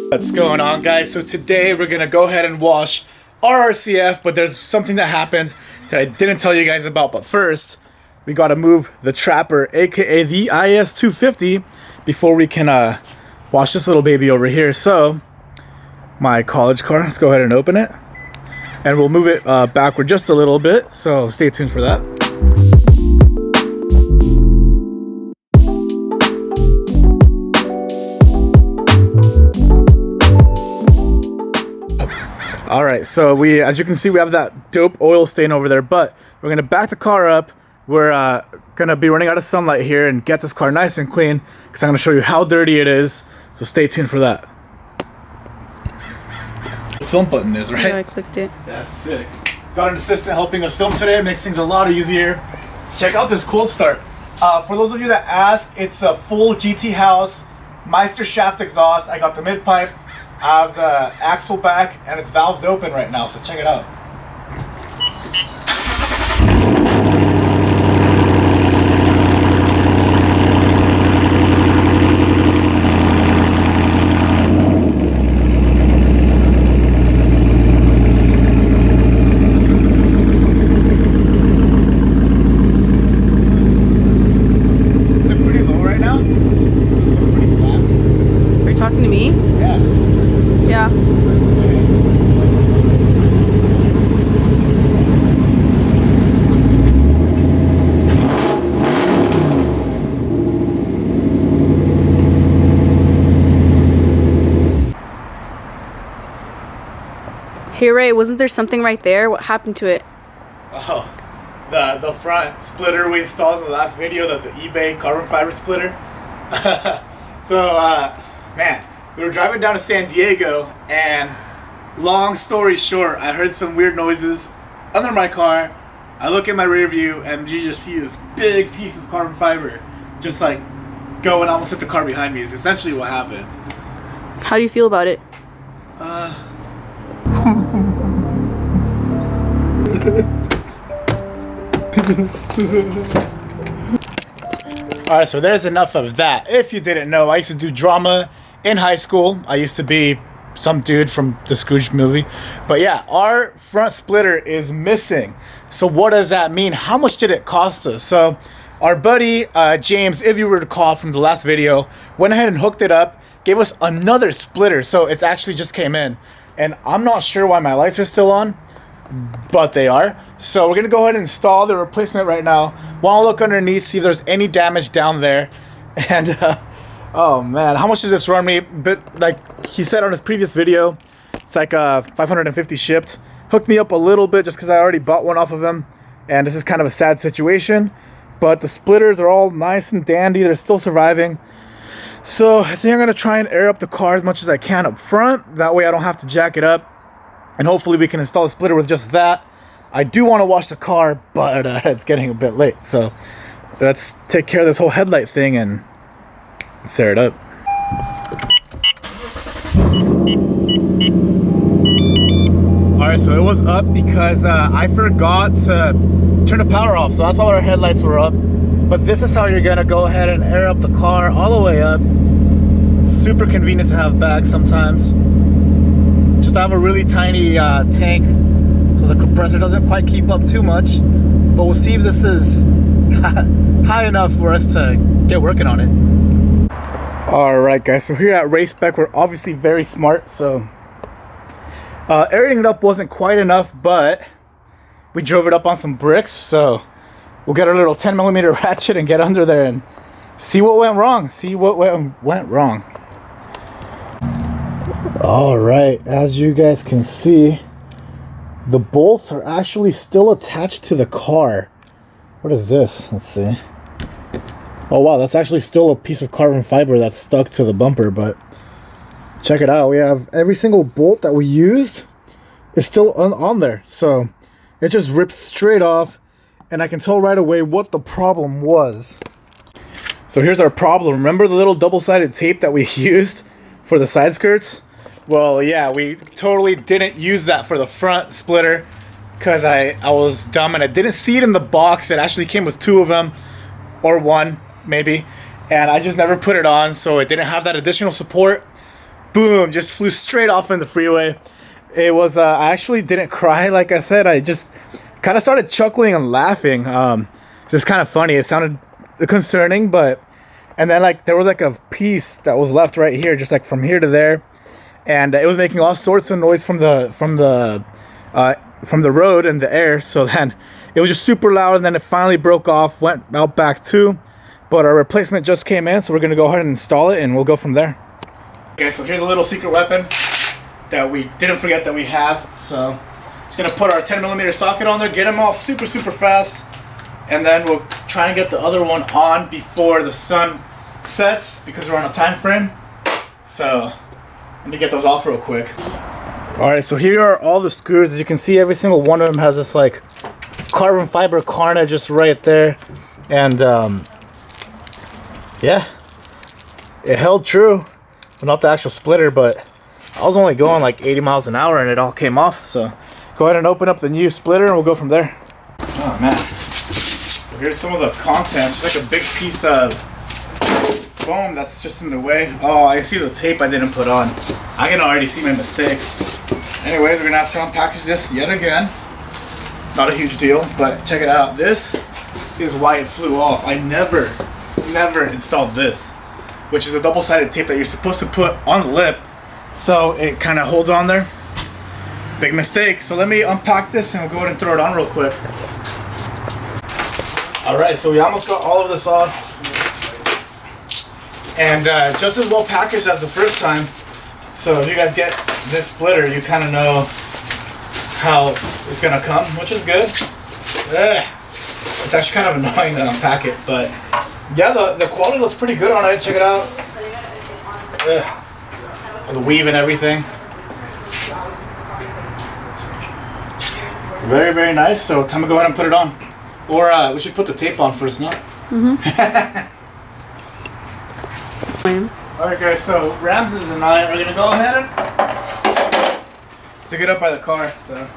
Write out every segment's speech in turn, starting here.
What's going on, guys? So today we're gonna go ahead and wash our RCF, but there's something that happened that I didn't tell you guys about. But first, we gotta move the Trapper, aka the IS250, before we can wash this little baby over here. So my college car, let's go ahead and open it, and we'll move it backward just a little bit, so stay tuned for that. All right, so as you can see, we have that dope oil stain over there, but we're gonna back the car up. We're gonna be running out of sunlight here and get this car nice and clean, because I'm gonna show you how dirty it is, so stay tuned for that. The film button is, right? Yeah, I clicked it. That's sick. Got an assistant helping us film today, makes things a lot easier. Check out this cold start. For those of you that ask, it's a full GT house, Meister shaft exhaust. I got the mid pipe. I have the axle back, and its valves open right now, so check it out. Is it pretty low right now? Does it look pretty slapped? Are you talking to me? Yeah. Yeah. Hey Ray, wasn't there something right there? What happened to it? Oh, the front splitter we installed in the last video, the eBay carbon fiber splitter. So, man, we were driving down to San Diego, and long story short, I heard some weird noises under my car. I look in my rear view, and you just see this big piece of carbon fiber just like go and almost hit the car behind me is essentially what happened. How do you feel about it? Alright, so there's enough of that. If you didn't know, I used to do drama in high school. I used to be some dude from the Scrooge movie. But yeah, our front splitter is missing. So what does that mean? How much did it cost us? So our buddy James, if you were to recall from the last video, went ahead and hooked it up, gave us another splitter. So it's actually just came in. And I'm not sure why my lights are still on, but they are. So we're gonna go ahead and install the replacement right now. Want to look underneath, see if there's any damage down there. And oh man, how much does this run me? But like he said on his previous video, it's like 550 shipped. Hooked me up a little bit just because I already bought one off of him, and this is kind of a sad situation. But the splitters are all nice and dandy. They're still surviving. So I think I'm gonna try and air up the car as much as I can up front. That way I don't have to jack it up. And hopefully we can install a splitter with just that. I do want to wash the car, but it's getting a bit late. So let's take care of this whole headlight thing and tear it up. Alright, so it was up because I forgot to turn the power off. So that's why our headlights were up. But this is how you're going to go ahead and air up the car all the way up. Super convenient to have bags sometimes. Just have a really tiny tank, so the compressor doesn't quite keep up too much, but we'll see if this is high enough for us to get working on it. Alright guys, so here at Race Spec, we're obviously very smart, so airing it up wasn't quite enough, but we drove it up on some bricks, so we'll get our little 10mm ratchet and get under there and see what went wrong, Alright, as you guys can see, the bolts are actually still attached to the car. What is this? Let's see. Oh wow, that's actually still a piece of carbon fiber that's stuck to the bumper, but check it out. We have every single bolt that we used is still on there. So it just rips straight off, and I can tell right away what the problem was. So here's our problem. Remember the little double-sided tape that we used for the side skirts? Well, yeah, we totally didn't use that for the front splitter because I was dumb and I didn't see it in the box. It actually came with two of them, or one maybe, and I just never put it on, so it didn't have that additional support. boom, just flew straight off in the freeway. It was, I actually didn't cry, like I said. I just kind of started chuckling and laughing. It's kind of funny. It sounded concerning, but, and then like there was like a piece that was left right here, just like from here to there, and it was making all sorts of noise from the road and the air. So then it was just super loud, and then it finally broke off, went out back too. But our replacement just came in, so we're gonna go ahead and install it, and we'll go from there. Okay, so here's a little secret weapon that we didn't forget that we have. So just gonna put our 10mm socket on there, get them off super fast, and then we'll try and get the other one on before the sun sets because we're on a time frame. So let me get those off real quick. All right, so here are all the screws. As you can see, every single one of them has this like carbon fiber carnage just right there, and yeah, it held true. Well, not the actual splitter, but I was only going like 80 miles an hour and it all came off. So go ahead and open up the new splitter and we'll go from there. Oh man. So here's some of the contents. It's like a big piece of foam that's just in the way. Oh, I see the tape I didn't put on. I can already see my mistakes. Anyways, we're gonna have to unpackage this yet again. Not a huge deal, but check it out. This is why it flew off. I never installed this, which is a double-sided tape that you're supposed to put on the lip so it kind of holds on there. Big mistake. So let me unpack this and we'll go ahead and throw it on real quick. Alright, so we almost got all of this off, and just as well packaged as the first time. So if you guys get this splitter, you kind of know how it's gonna come, which is good. It's actually kind of annoying to unpack it, but yeah, the quality looks pretty good on it. Check it out. The weave and everything. Very nice. So time to go ahead and put it on. Or we should put the tape on first, no? Alright guys, so Ramses and I are going to go ahead and stick it up by the car. So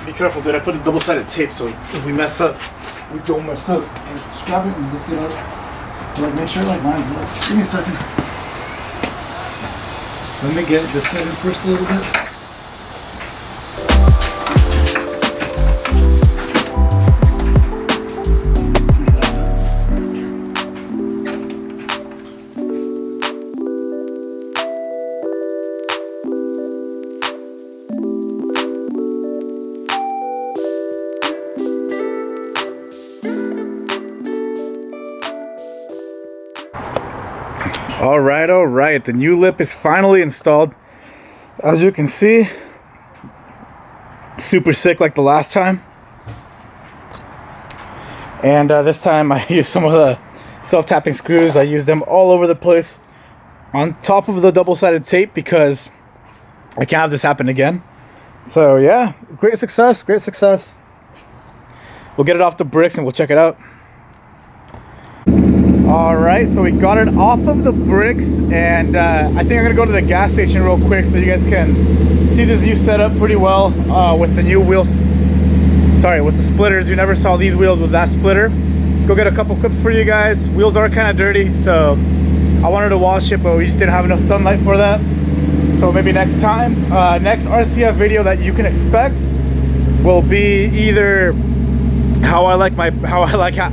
be careful, dude. I put the double-sided tape so if we mess up, we don't mess up. Just grab it and lift it up. Like, make sure it like lines up. Give me a second. Let me get this side in first a little bit. All right, the new lip is finally installed. As you can see, super sick like the last time. And this time I used some of the self-tapping screws. I used them all over the place on top of the double-sided tape because I can't have this happen again. So yeah, great success. We'll get it off the bricks and we'll check it out. Alright, so we got it off of the bricks, and I think I'm gonna go to the gas station real quick so you guys can see this new setup pretty well with the new wheels. Sorry, with the splitters. You never saw these wheels with that splitter. Go get a couple clips for you guys. Wheels are kind of dirty, so I wanted to wash it, but we just didn't have enough sunlight for that. So maybe next time. Next RCF video that you can expect will be either how I like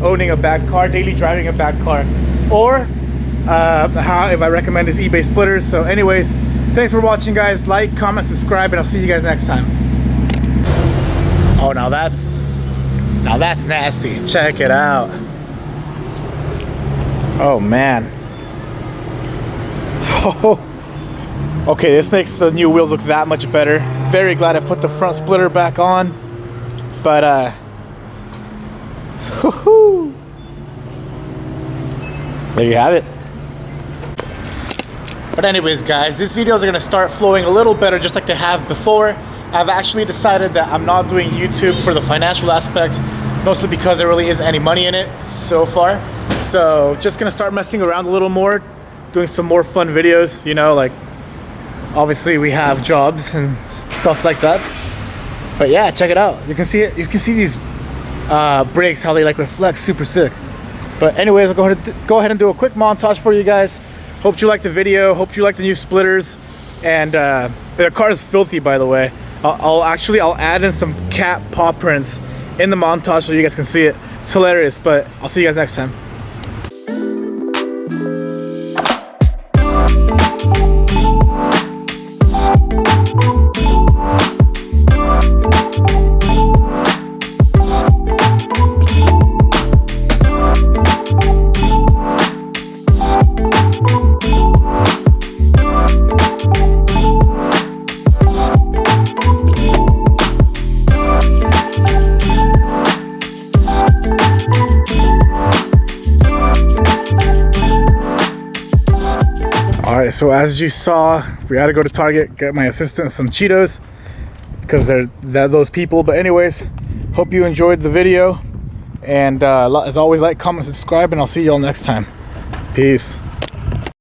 owning a bad car, daily driving a bad car, or if I recommend this eBay splitters. So anyways, thanks for watching guys. Like, comment, subscribe, and I'll see you guys next time. Oh, now that's nasty. Check it out. Oh man. Okay, this makes the new wheels look that much better. Very glad I put the front splitter back on, but there you have it. But anyways guys, these videos are gonna start flowing a little better just like they have before. I've actually decided that I'm not doing YouTube for the financial aspect, mostly because there really isn't any money in it so far. So just gonna start messing around a little more, doing some more fun videos, you know, like obviously we have jobs and stuff like that. But yeah, check it out. You can see it. You can see these brakes, how they like reflect, super sick. But anyways, I'll go ahead and do a quick montage for you guys Hope you liked the video. Hope you liked the new splitters. And the car is filthy, by the way. I'll add in some cat paw prints in the montage so you guys can see it. It's hilarious, but I'll see you guys next time. Alright, so as you saw, we had to go to Target, get my assistant some Cheetos because they're those people. But anyways, hope you enjoyed the video, and as always, like, comment, subscribe, and I'll see y'all next time. Peace.